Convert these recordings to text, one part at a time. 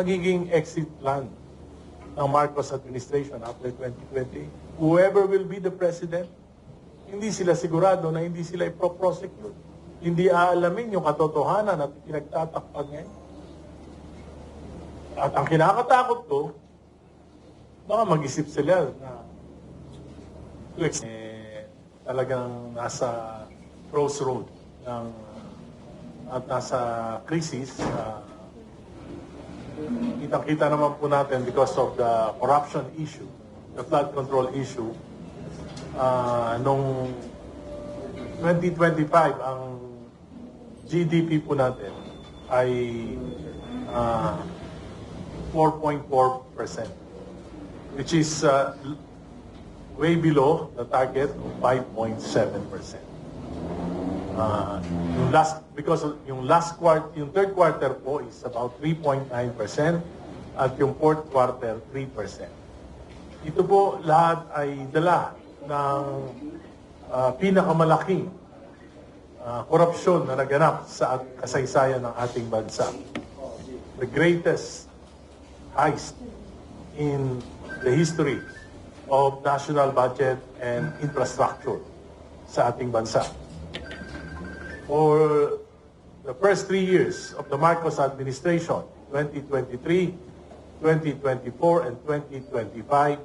magiging exit plan ng Marcos administration after 2020. Whoever will be the president, hindi sila sigurado na hindi sila ipro-prosecute. Hindi aalamin yung katotohanan at pinagtatakpan ngayon. At ang kinakatakot ko, baka mag-isip sila na talagang nasa crossroad ng at nasa crisis. Kitang-kita naman po natin because of the corruption issue, the flood control issue. Nung 2025, ang GDP po natin ay 4.4%, which is way below the target of 5.7%. Yung third quarter po is about 3.9% at yung fourth quarter 3%. Ito po lahat ay dala ng pinakamalaking korupsyon na naganap sa kasaysayan ng ating bansa. The greatest heist in the history of national budget and infrastructure sa ating bansa. For the first 3 years of the Marcos administration, 2023, 2024, and 2025,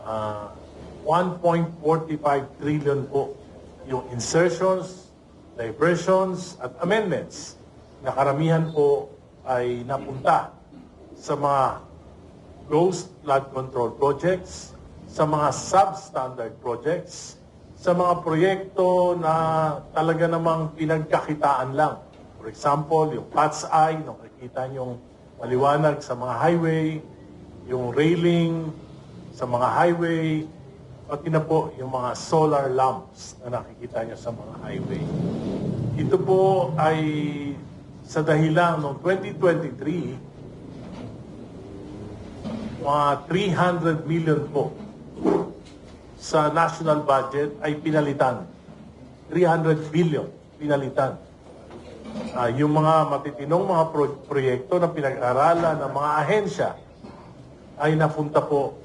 1.45 trillion po yung insertions, diversions, at amendments na karamihan po ay napunta sa mga ghost flood control projects, sa mga substandard projects, sa mga proyekto na talaga namang pinagkakitaan lang. For example, yung PATS Eye, nung nakikita niyong maliwanag sa mga highway, yung railing sa mga highway, pati na po yung mga solar lamps na nakikita niyo sa mga highway. Ito po ay sa dahilan noong 2023, mga 300 million po sa national budget ay pinalitan. 300 billion pinalitan. Yung mga matitinong mga proyekto na pinag-aralan ng mga ahensya ay napunta po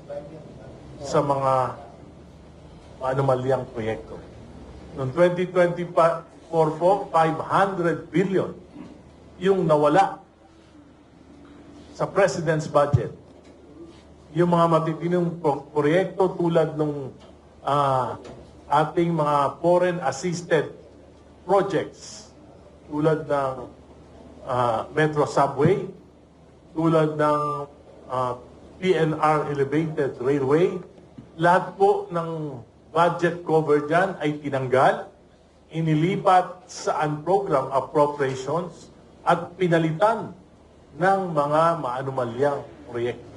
sa mga anomalyang proyekto. Noong 2024 po, 500 billion yung nawala sa President's budget. Yung mga matitinong proyekto tulad ng ating mga foreign assisted projects, tulad ng Metro Subway, tulad ng PNR Elevated Railway, lahat po ng budget cover dyan ay tinanggal, inilipat sa unprogrammed appropriations at pinalitan ng mga maanumalyang proyekto.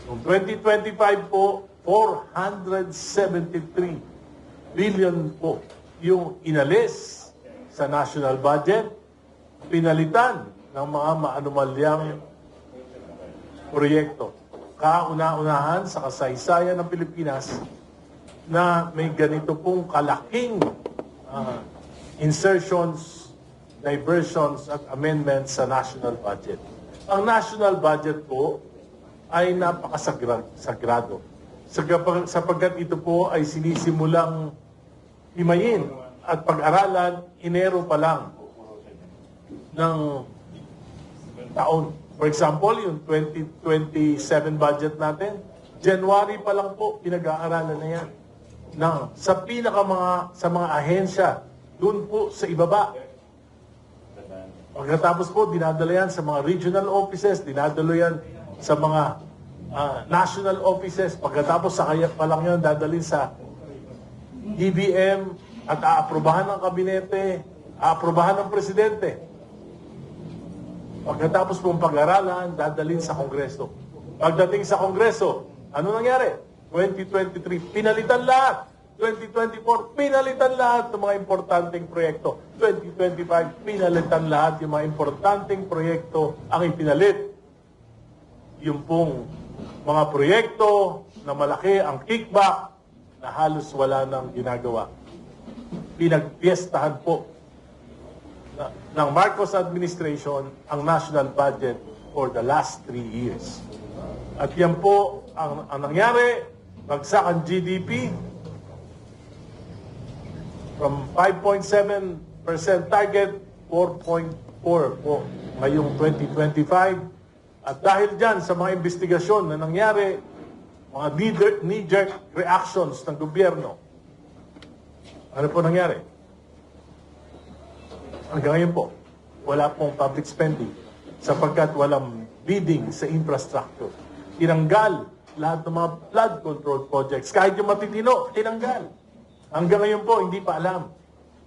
Noong 2025 po, 473 billion po yung inalis sa national budget, pinalitan ng mga maanumalyang proyekto. Kauna-unahan sa kasaysayan ng Pilipinas na may ganito pong kalaking insertions, diversions at amendments sa national budget. Ang national budget po ay napakasagrado. Sapagkat ito po ay sinisimulang himayin at pag-aralan Enero pa lang ng taon. For example, yung 2027 budget natin, January pa lang po pinag-aaralan na yan. Sa mga ahensya, doon po sa ibaba. Pagkatapos po, dinadala yan sa mga regional offices, dinadala yan sa mga national offices. Pagkatapos sa kaya pa lang yan, dadalhin sa DBM at aaprobahan ng kabinete, aaprobahan ng presidente. Pagkatapos pong pag-aralan, dadalhin sa Kongreso. Pagdating sa Kongreso, ano nangyari? 2023, pinalitan lahat. 2024, pinalitan lahat ng mga importanteng proyekto. 2025, pinalitan lahat yung mga importanteng proyekto ang ipinalit. Yung pong mga proyekto na malaki ang kickback na halos wala nang ginagawa. Pinagpiestahan po ng Marcos administration ang national budget for the last 3 years. At yan po ang nangyari, bagsak ang GDP from 5.7% target, 4.4 po ngayong 2025. At dahil dyan sa mga investigasyon na nangyari, mga knee-jerk reactions ng gobyerno, ano po nangyari? Hanggang ngayon po, wala pong public spending sapagkat walang bidding sa infrastructure. Tinanggal lahat ng mga flood control projects. Kahit yung matitino, tinanggal. Hanggang ngayon po, hindi pa alam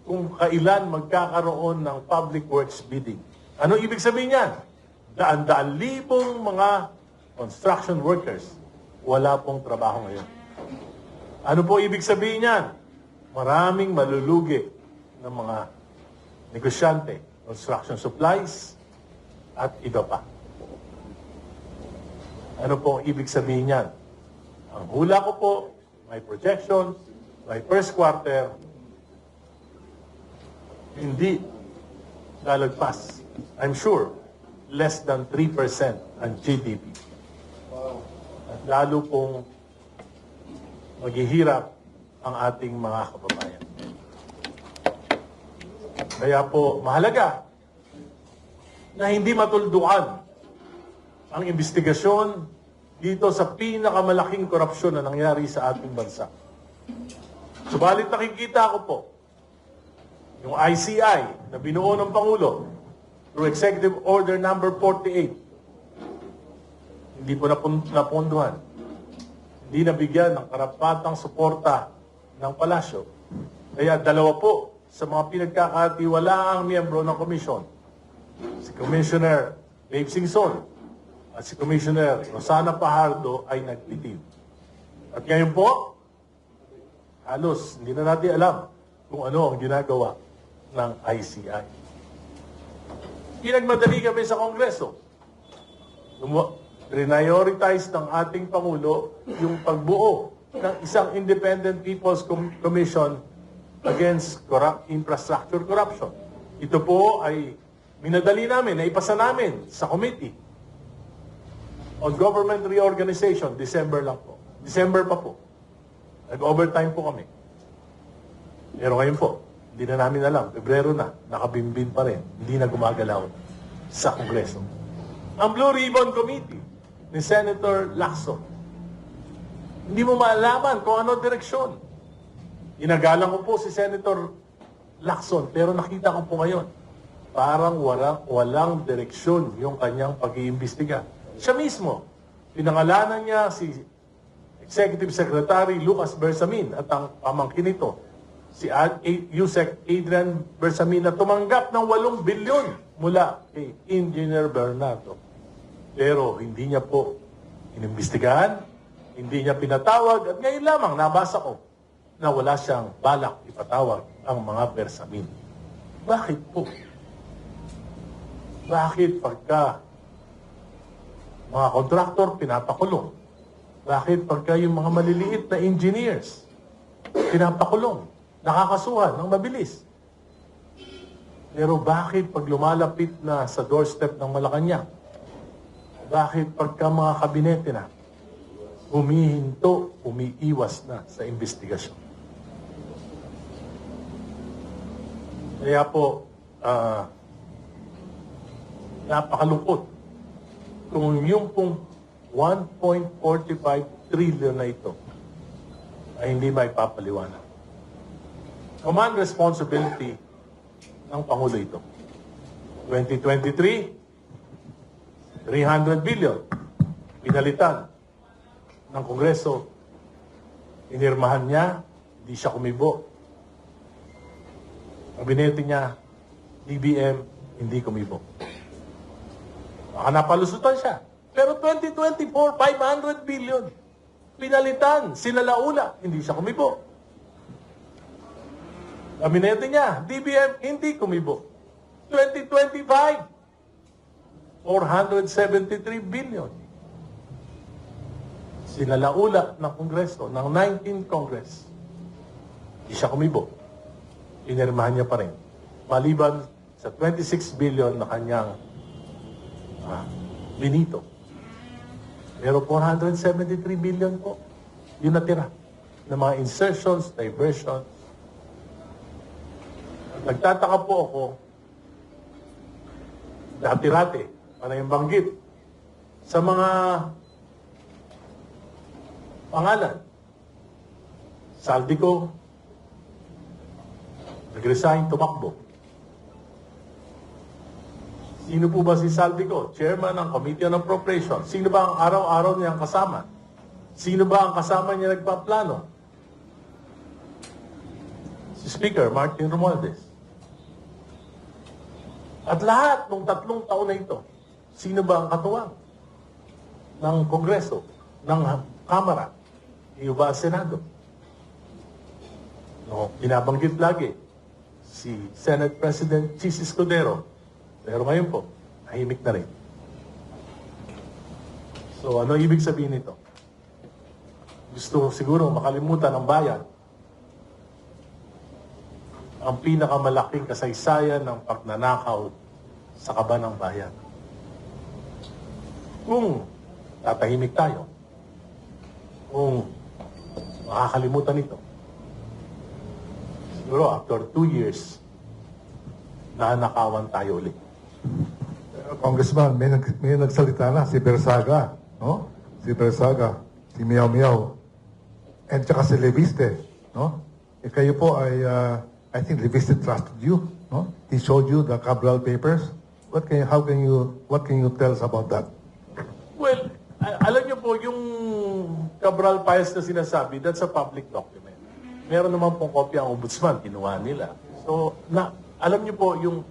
kung kailan magkakaroon ng public works bidding. Ano ibig sabihin yan? Daan-daan libong mga construction workers, wala pong trabaho ngayon. Ano po ibig sabihin yan? Maraming malulugi ng mga negosyante, construction supplies, at iba pa. Ano po ibig sabihin yan? Ang hula ko po, may projections, by first quarter, hindi lalagpas. I'm sure, less than 3% ang GDP. At lalo pong maghihirap ang ating mga kababayan. Kaya po, mahalaga na hindi matuldukan ang investigasyon dito sa pinakamalaking korupsyon na nangyari sa ating bansa. Subalit nakikita ko po, yung ICI na binuo ng Pangulo through Executive Order number 48, hindi po napunduhan. Hindi nabigyan ng karapatang suporta ng palasyo. Kaya dalawa po sa mga pinagkakatiwalaang miyembro ng komisyon, si Commissioner Dave Singson at si Commissioner Rosana Pajardo ay nagtitim. At ngayon po, halos hindi na natin alam kung ano ang ginagawa ng ICI. Pinagmadali kami sa Kongreso. Prioritize ng ating Pangulo yung pagbuo ng isang Independent People's Commission against infrastructure corruption. Ito po ay minadali namin, naipasa namin sa Committee on Government Reorganization, December lang po. December pa po. Nag-overtime po kami. Pero ngayon po, hindi na namin alam. Pebrero na, nakabimbin pa rin. Hindi na gumagalaw sa Kongreso. Ang Blue Ribbon Committee ni Senator Lacson, hindi mo maalaman kung ano direksyon. Inagalang ko po si Senator Lacson, pero nakita ko po ngayon, parang walang direksyon yung kanyang pag-iimbestiga. Siya mismo, pinangalanan niya si Executive Secretary Lucas Bersamin at ang pamangkin nito, si Yusek Adrian Bersamin, na tumanggap ng 8 bilyon mula kay Engineer Bernardo. Pero hindi niya po inimbestigahan, hindi niya pinatawag, at ngayon lamang nabasa ko na wala siyang balak ipatawag ang mga Bersamin. Bakit po? Bakit pagka mga kontraktor pinapakulong? Bakit pagka yung mga maliliit na engineers pinapakulong? Nakakasuhan ng mabilis. Pero bakit pag lumalapit na sa doorstep ng Malacanang? Bakit pagka mga kabinete na humihinto, umiiwas na sa investigasyon? Kaya po, napakalungkot kung yung pong 1.45 trillion na ito ay hindi may papaliwanag. Command responsibility ng Pangulo ito. 2023, 300 billion pinalitan ng Kongreso. Inirmahan niya, hindi siya kumibo. Kabinete niya, DBM, hindi kumibo. Baka napalusutan siya. Pero 2024, 500 billion. Pinalitan, sinalaula, hindi siya kumibo. Kabinete niya, DBM, hindi kumibo. 2025, 473 billion. Sinalaula ng Kongreso, ng 19th Congress. Hindi siya kumibo. Inirmahan niya pa rin. Maliban sa 26 billion na kanyang Benito. Pero 473 billion po yung natira ng mga insertions, diversions. Nagtataka po ako, dati-rati, para yung banggit, sa mga pangalan. Saldico, nag-resign, tumakbo. Sino po ba si Saldico? Chairman ng Committee on Appropriation. Sino ba ang araw-araw niyang kasama? Sino ba ang kasama niya nagpaplano? Si Speaker Martin Romualdez. At lahat ng 3 taon na ito, sino ba ang katuwang ng Kongreso, ng Kamara, iyo ba ang Senado? No, binabanggit lagi si Senate President Chis Escudero. Pero ngayon po, nahimik na rin. So ano ibig sabihin nito? Gusto siguro makalimutan ng bayan ang pinakamalaking kasaysayan ng pagnanakaw sa kaban ng bayan. Kung tatahimik tayo, kung makakalimutan ito, siguro after 2 years, nanakawan tayo ulit. Congressman, may nagsalita na si Bersaga, no? Si Bersaga, si Miao Miao, and saka si Leviste, no? Eh kayo po ay, I think Leviste trusted you, no? He showed you the Cabral papers. What can you tell us about that? Well, alam niyo po, yung Cabral files na sinasabi, that's a public document. Meron naman pong kopya ang ombudsman, kinuha nila. So, alam niyo po, yung